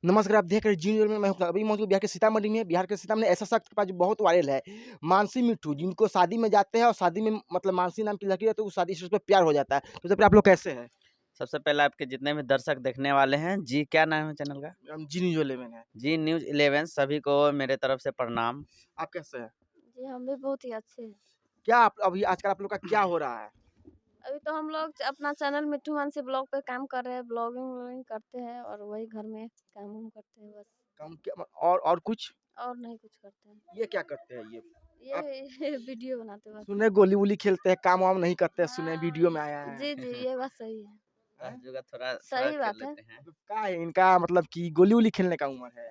नमस्कार, आप देख रहे हैं जी न्यूज़ में मैं हूं। अभी मौजूद बिहार के सीतामढ़ी में। बिहार के सीतामढ़ी में ऐसा शख्स के पास जो बहुत वायरल है, मानसी मिट्ठू, जिनको शादी में जाते हैं और शादी में मतलब मानसी नाम की लड़की है तो उस शादी से उस पे प्यार हो जाता है। तो सबसे पहले आप लोग कैसे हैं? सबसे पहले आपके जितने भी दर्शक देखने वाले हैं, जी क्या नाम है चैनल का? हम जी न्यूज़ वाले में हैं। जी न्यूज़ 11 सभी को मेरे तरफ से प्रणाम। आप कैसे हैं? जी, हम भी बहुत ही अच्छे हैं। क्या आप अभी आजकल आप लोग का क्या हो रहा है? अभी तो हम लोग अपना चैनल मिट्ठू मानसी ब्लॉग पे काम कर रहे हैं, ब्लॉगिंग करते हैं और वही घर में काम-वाम करते हैं बस, काम क्या और कुछ? और नहीं कुछ करते हैं। ये क्या करते हैं ये? आप ये वीडियो बनाते हैं बस। सुने गोली-वोली खेलते हैं, काम-वाम नहीं करते हैं, सुने हाँ, वीडियो में आया है। जी, जी, ये बात सही है। हैं? ताश जुआ थोड़ा थोड़ा सही खेल बात है। लेते हैं। मतलब क्या है इनका मतलब कि गोली-वोली खेलने का उम्र है?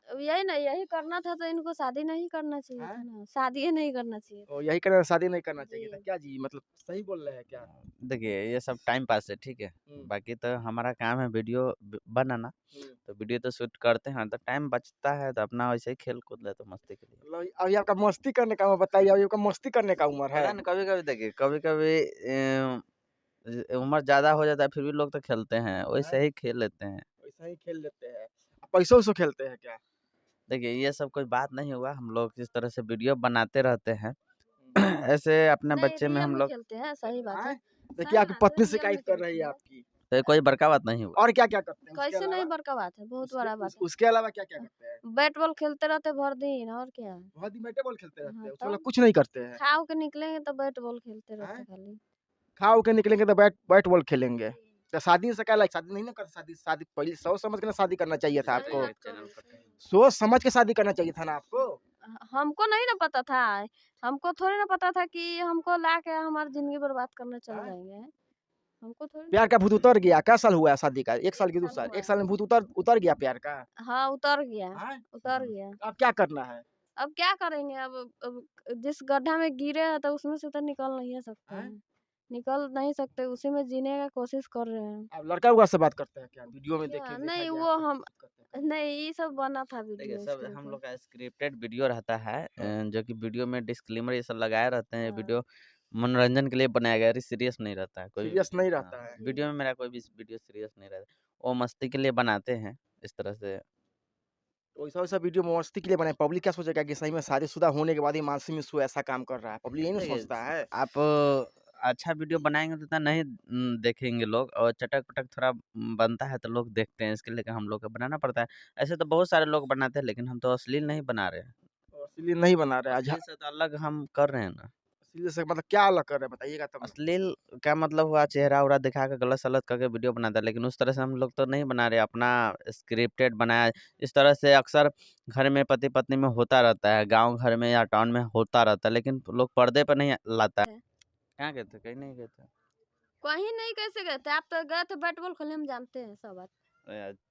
अब यही ना, यही करना था तो इनको शादी नहीं करना चाहिए हैं? था ना, शादी ही नहीं करना चाहिए था। और यही कारण शादी नहीं करना चाहिए था। जी। क्या जी मतलब सही बोल रहे हैं क्या? देखिए ये सब टाइम पास है, ठीक है? हुँ, बाकी तो हमारा काम है वीडियो बनाना, हुँ। तो वीडियो तो शूट करते हैं, तो टाइम बचता है तो अपना वैसे ही खेल कूद लेते हैं मस्ती के लिए। मतलब अभी आपका मस्ती करने का उम्र बताइए, अभी आपका मस्ती करने का उम्र है? पता नहीं कभी-कभी देखिए, कभी-कभी उम्र ज़्यादा हो जाता है फिर भी लोग तो खेलते हैं, हैं? वैसे ही खेल लेते हैं। वैसा ही खेल लेते हैं। पैसों-वैसों खेलते हैं क्या? देखिए ये सब कोई बात नहीं हुआ, हम लोग इस तरह से वीडियो बनाते रहते हैं। हुँ। ऐसे अपने नहीं, बच्चे में रियल हम में लोग खेलते हैं, सही बात हैं? है। देखिए सही आपकी बात है, पत्नी रियल में शिकायत कर रही खेलते है हैं। आपकी। तो ये कोई बड़का बात नहीं हुआ। और क्या-क्या करते हैं उसके कैसे नहीं अलावा? बड़का बात है, बहुत बड़ा बात है। उसके अलावा क्या-क्या करते हैं? बैट बॉल खेलते रहते भर दिन और क्या। बहुत दिन बैटे बॉल खेलते रहते हाँ, हैं, उसके अलावा तब कुछ नहीं करते हैं? खा-ऊ के निकलेंगे तो बैट बॉल खेलते रहते हैं? खाली। खा-ऊ के निकलेंगे तो बैट बैट बॉल खेलेंगे। तो शादी से क्या लाइक शादी नहीं ना कर शादी शादी पहले सोच समझ के ना शादी करना चाहिए था सही आपको। देखिए बात कर चैनल रहे हैं, पर सही बात। सोच समझ के शादी करना चाहिए था ना आपको। हमको नहीं ना पता था, हमको थोड़ी ना पता था कि हमको लाके हमारी ज़िंदगी बर्बाद करने चले हैं? जाएँगे। हमको थोड़ी ना प्यार का पता भूत था। उतर गया, क्या साल हुआ है शादी का? 1 साल 1 की 2 साल साल? हुआ 1 है। साल में भूत उतर उतर गया प्यार का? हाँ, उतर गया, हैं? उतर गया। अब क्या करना है? अब क्या करेंगे अब जिस गड्ढा में गिरे हैं तो उसमें से तो निकल नहीं सकते हैं? हैं। निकल नहीं सकते, उसी में जीने का कोशिश कर रहे हैं। आप लड़का-वुड़का से बात करते हैं क्या? वीडियो में क्या? देखा नहीं गया वो आपको हम बात करते हैं कभी? नहीं, ये सब बना था देखिए वीडियो सब स्क्रिप्ट हम में। लोग का स्क्रिप्टेड वीडियो रहता है, हाँ। जो कि वीडियो में डिस्क्लेमर ये सब लगाए रहते हैं। हाँ, वीडियो मनोरंजन के लिए बनाया गया है, सीरियस नहीं रहता है कोई भी। सीरियस नहीं हाँ, रहता है। वीडियो जी। में मेरा कोई भी वीडियो सीरियस नहीं रहता। वो मस्ती के लिए बनाते हैं इस तरह से। तो वैसा-वैसा वीडियो मस्ती के लिए बनाए, पब्लिक क्या सोचेगा कि सही में शादीशुदा होने के बाद ही मानसी मिश्रू ऐसा काम कर रहा है, पब्लिक यही ना देखिए सोचता है। आप अच्छा वीडियो बनाएँगे तो इतना नहीं देखेंगे लोग, और चटक-पटक थोड़ा बनता है तो लोग देखते हैं, इसके लिए हम लोग को बनाना पड़ता है। ऐसे तो बहुत सारे लोग बनाते हैं लेकिन हम तो अश्लील नहीं बना रहे हैं। और इसीलिए नहीं बना रहा है। अश्लील से तो अलग हम कर रहे हैं ना। इसीलिए से मतलब क्या अलग कर रहे हैं बताइएगा तब ना। अश्लील का मतलब हुआ चेहरा-वेहरा दिखा के गलत-सलत करके वीडियो बनाता है, लेकिन उस तरह से हम लोग तो नहीं बना रहे, अपना स्क्रिप्टेड बनाया है। इस तरह से अक्सर घर में पति-पत्नी में होता रहता है, गाँव घर में या टाउन में होता रहता है, लेकिन लोग पर्दे पर नहीं लाता है। है। कहाँ गए थे? कहीं नहीं गए थे। कहीं नहीं कैसे गए थे? आप तो गए थे बैट बॉल खेलने, हम जानते हैं सब बात।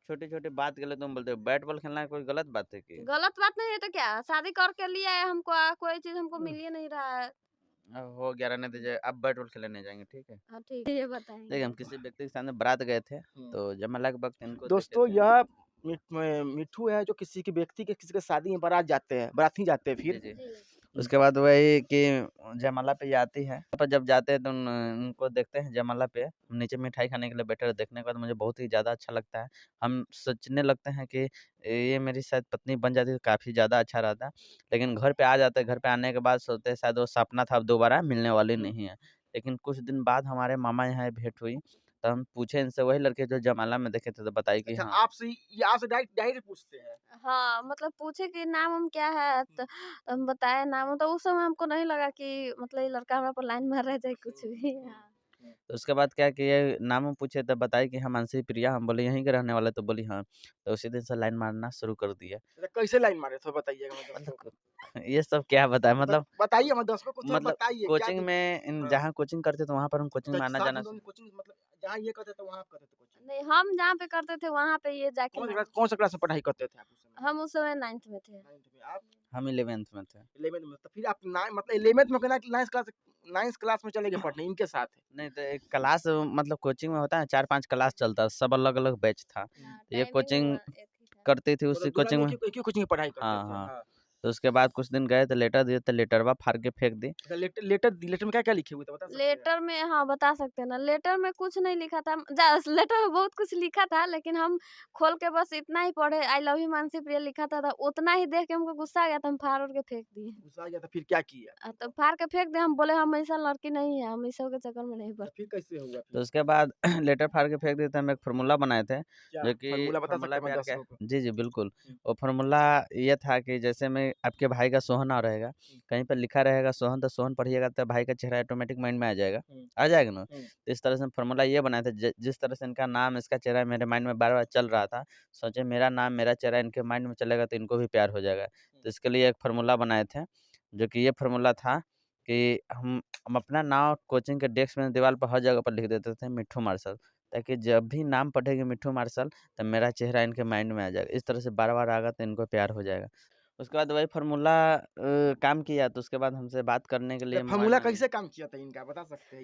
छोटी-छोटी बात के लिए तुम बोलते हो, बैट बॉल खेलना कोई गलत बात है कि? गलत बात नहीं है तो क्या? शादी करके लिए आए हमको कोई चीज़ हमको मिल ही नहीं रहा है। हो गया रहने दीजिए, अब बैट बॉल खेलने नहीं जाएँगे, ठीक है? हाँ, ठीक है, ये देखिए हम बताएँगे। किसी व्यक्ति के सामने बारात गए थे, हुँ। तो जयमाला के वक़्त इनको देखे दोस्तों थे। यह मिट्ठू है जो किसी के व्यक्ति के किसी के शादी में बारात जाते हैं, बाराती जाते हैं जी, फिर। जी। जी। उसके बाद वही कि जयमाला पे ये आती है, पर जब जाते हैं तो उनको देखते हैं जयमाला पे, हम नीचे मिठाई खाने के लिए बैठे रहे, देखने के बाद मुझे बहुत ही ज़्यादा अच्छा लगता है। हम सोचने लगते हैं कि ये मेरी शायद पत्नी बन जाती तो काफ़ी ज़्यादा अच्छा रहता। लेकिन घर पे आ जाते हैं, घर पे आने के बाद सोचते हैं शायद वो सपना था, अब दोबारा मिलने वाली नहीं है। लेकिन कुछ दिन बाद हमारे मामा यहाँ भेंट हुई, तो हम पूछे इनसे, वही लड़के जो जयमाला में देखे थे, तो बताई कि अच्छा हाँ। आपसे ये आपसे डायरेक्ट पूछते हैं। हाँ, मतलब पूछे कि नाम-वाम क्या है? हुँ, तो हम बताए नाम, तो उस समय हमको नहीं लगा कि मतलब ये लड़का हमरा पर लाइन मार रहा है चाहे हुँ, कुछ भी। हुँ, हाँ। हुँ। तो उसके बाद क्या किए, नाम पूछे तब बताई कि हम मानसी प्रिया, हम बोले यहीं के रहने वाले, तो बोली हाँ। तो उसी दिन से लाइन मारना शुरू कर दिया। अच्छा कैसे लाइन मारे थोड़ा बताइएगा हमें मतलब दर्शकों को? ये सब क्या बताएँ, बताइए हमें दर्शकों को थोड़ा मतलब बताइए क्या कोचिंग दिक में हाँ, जहाँ कोचिंग करते थे वहाँ पर हम कोचिंग अच्छा में साथ आना-जाना में दोनों कोचिंग मतलब जहाँ ये करते थे वहाँ आप करते थे कोचिंग? नहीं, हम जहाँ पे करते थे वहाँ पे ये जाके लाइन कौन सा क्लास में पढ़ाई करते थे आप उस समय? हम उस समय 9th में थे। 9th में आप हम 11th में थे। 11th में तो फिर आप 11th में कहना कि 9th क्लास में चले गए पढ़ने इनके साथ। नहीं तो एक क्लास मतलब कोचिंग में होता है 4-5 क्लास चलता है, सब अलग-अलग बैच था। हाँ, तो ये टाइमिंग कोचिंग एक ही था। करती थी, मतलब उसी दोनों कोचिंग में एक ही कोचिंग में पढ़ाई करते हाँ, थे। हाँ। हाँ। तो उसके बाद कुछ दिन गए तो लेटर दिए तो लेटरवा फाड़ के फेंक दी। अच्छा, लेटर में क्या-क्या लिखे हुए थे बता सकते हैं? लेटर में हाँ, बता सकते हैं ना, लेटर में कुछ नहीं लिखा था। लेटर में बहुत कुछ लिखा था, लेकिन हम खोल के बस इतना ही पढ़े, आई लव यू मानसी प्रिय लिखा था, उतना ही देख के हमको गुस्सा आ गया, तो हम फाड़-उड़ के फेंक दिए। गुस्सा आ गया था फिर क्या किया? तो फाड़ के फेंक दिए, हम बोले हम ऐसा लड़की नहीं है, हम इन सब के चक्कर में नहीं अच्छा, पड़ते। फिर कैसे हुआ तो फिर? उसके बाद लेटर फाड़ के फेंक दिए तो हम एक फ़ॉर्मूला बनाए थे, क्या जो कि फ़ॉर्मूला बता सकते फ़ॉर्मूला हैं हमारे प्यार का दर्शकों को? जी, जी, बिल्कुल। हुँ, वो फ़ॉर्मूला ये था कि जैसे में आपके भाई का सोहन नाम रहेगा, हुँ, कहीं पे लिखा रहेगा सोहन, तो सोहन पढ़िएगा तो भाई का चेहरा ऑटोमेटिक माइंड में आ जाएगा। हुँ, आ जाएगा ना? हुँ, तो इस तरह से हम फ़ॉर्मूला ये बनाए थे जिस तरह से इनका नाम, इसका चेहरा मेरे माइंड में बार-बार चल रहा था, सोचे मेरा नाम, मेरा चेहरा इनके माइंड में चलेगा तो इनको भी प्यार हो जाएगा। हुँ। तो इसके लिए एक फ़ॉर्मूला बनाए थे, जो कि ये फ़ॉर्मूला था कि हम अपना नाम कोचिंग के डेस्क में दीवार पर हर जगह पर लिख देते थे मिट्ठू मार्शल, ताकि जब भी नाम पढ़ेंगे मिट्ठू मार्शल तब मेरा चेहरा इनके माइंड में आ जाएगा। इस तरह से बार-बार आएगा तो इनको प्यार हो जाएगा। उसके बाद वही फ़ॉर्मूला काम किया तो उसके बाद हमसे बात करने के तो लिए मोबाइल फ़ॉर्मूला में कैसे काम किया था इनका बता सकते हैं?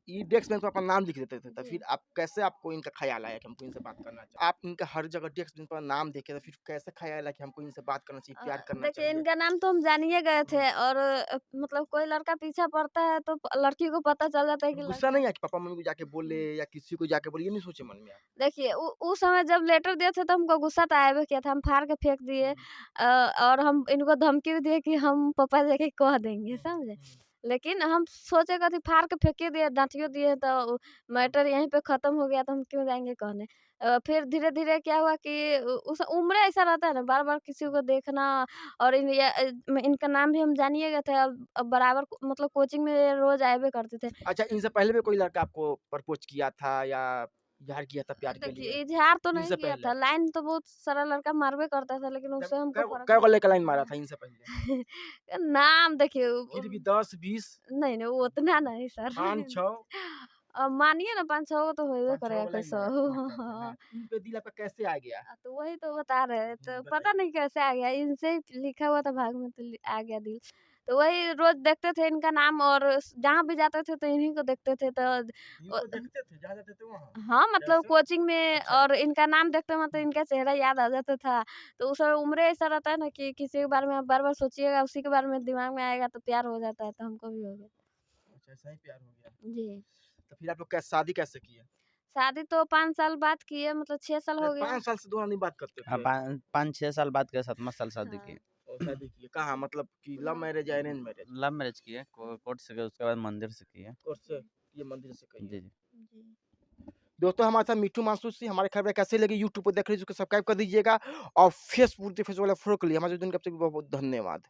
ये डेस्क बेंच पे अपना नाम लिख देते थे, तो जी। फिर आप कैसे आपको इनका ख़्याल आया कि हमको इनसे बात करना चाहिए? आप इनका हर जगह डेस्क बेंच पर नाम देखे तो फिर कैसे ख़्याल आया कि हमको इनसे बात करना चाहिए, प्यार करना देखिए चाहिए? इनका नाम तो हम जान ही गए हुँ। थे, और मतलब कोई लड़का पीछा पड़ता है तो लड़की को पता चल जाता है तो कि गुस्सा लड़का। नहीं आया कि पापा-मम्मी को जाके बोले हुँ। या किसी को जाके बोले, ये नहीं सोचे मन में आप? देखिए उस समय जब लेटर दिए थे तो हमको गुस्सा तो आया भी किया था, हम फाड़ के फेंक दिए। हुँ, और हम इनको धमकी भी दिए कि हम पापा जाके कह देंगे, हुँ, समझे? हुँ, लेकिन हम सोचे कथी, फाड़ के फेंक दिए, डाँटियो दिए, तो हुँ। मैटर यहीं पे खत्म हो गया, तो हम क्यों जाएँगे कहने। फिर धीरे-धीरे क्या हुआ कि उस उम्र ऐसा रहता है ना, बार-बार किसी को देखना, और इनका नाम भी हम जान ही गए थे, अब बराबर मतलब कोचिंग में रोज़ आया करते थे। अच्छा, इनसे पहले भी कोई लड़का आपको प्रपोज़ किया था या इज़हार किया था प्यार के लिए? देखिए इज़हार तो नहीं इनसे किया पहले? था, लाइन तो बहुत सारा लड़का मारबे करता था, लेकिन कै उससे हमको कै फ़र्क कै नहीं गो लड़का लाइन मारा पड़ता। था इनसे पहले? नाम देखिए फिर भी 10, 20, नहीं, नहीं उतना नहीं सर। 5, 6? मानिए ना 5-6 गो तो होइबे 5-6 करेगा गो कोई लाइन 100। मारा था, माफ़ करना है। हाँ। इन पे दिल आपका कैसे आ गया? तो वही तो बता रहे हैं, तो पता बताइए। नहीं कैसे आ गया, इनसे ही लिखा हुआ था भाग में, तो आ गया दिल। तो वही रोज़ देखते थे इनका नाम, और जहाँ भी जाते थे तो इन्हीं को देखते थे, तो इनको देखते थे, जहाँ जाते थे वहाँ? हाँ, मतलब कैसे? कोचिंग में, अच्छा। और इनका नाम देखते मतलब हुँ। इनका चेहरा याद आ जाता था। तो उस समय उम्र ऐसा रहता है ना कि किसी के बारे में आप बार-बार सोचिएगा, उसी के बारे में दिमाग में आएगा तो प्यार हो जाता है, तो हमको भी हो गया। अच्छा, ऐसा ही प्यार हो गया। जी। तो फिर आप लोग शादी कैसे किए? शादी तो 5 साल बाद की है, मतलब 6 साल अच्छा, हो गया। 5 साल से दोनों नहीं बात करते हाँ, थे? 5-6 साल बाद के 7वाँ साल शादी हाँ। किए। और शादी किए। कहाँ मतलब कि लव मैरिज या अरेंज मैरिज? लव मैरिज किए, कोर्ट से किए, उसके बाद मंदिर से किए। कोर्ट से ये मंदिर से कहिए। जी, जी। जी। दोस्तों हमारे साथ मिट्ठू मासूसी हमारे खबर कैसे लगी यूट्यूब पर देख रहे हैं सब्सक्राइब कर दीजिएगा और फेसबुक वाला फॉलो कर लिए हमारे बहुत बहुत धन्यवाद।